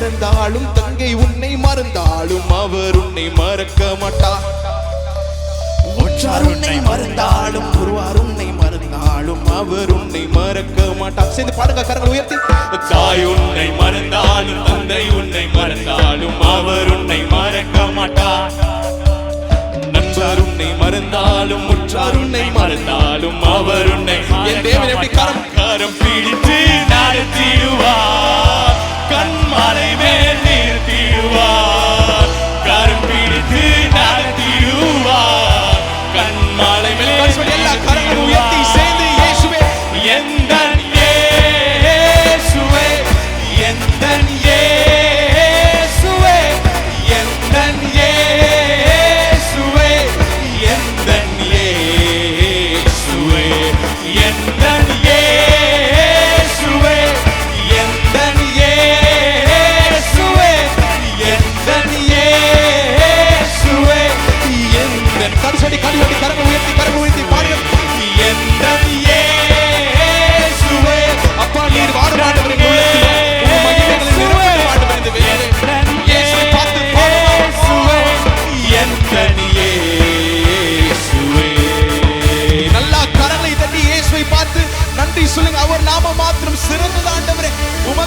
மறந்தாலும் தங்கை உன்னை மறந்தாலும் அவர் உன்னை மறக்க மாட்டார். உற்றார் உன்னை மறந்தாலும் ஒருவார் உன்னை மறந்தாலும் அவர் உன்னை மறக்க மாட்டார். சேர்ந்து பாடுங்க, கரங்களை உயர்த்தி. தாய் உன்னை மறந்தாலும் தந்தை உன்னை மறந்தாலும் அவர் உன்னை மறக்க மாட்டார். நண்பர் உன்னை மறந்தாலும் உற்றார் உன்னை மறந்தாலும் அவர் உன்னை என் தேவன் எப்படி கரம் பிடித்து நடத்திடுவார். கண்மலை மேல் நிறுத்திடுவார். கரம் பிடித்து நடத்திடுவார். கண்மலை மேல் எல்லா கரங்களும் உயர்த்தி சேர்ந்து இயேசுவே, எந்தன் இயேசுவே, எந்தன் இயேசுவே, எந்தன் இயேசுவே, எந்தன் இயேசுவே, எந்தன் இயேசுவே, எந்தன் இயேசுவே, எந்தன் இயேசுவே, எந்தன் கருசடி கருசடி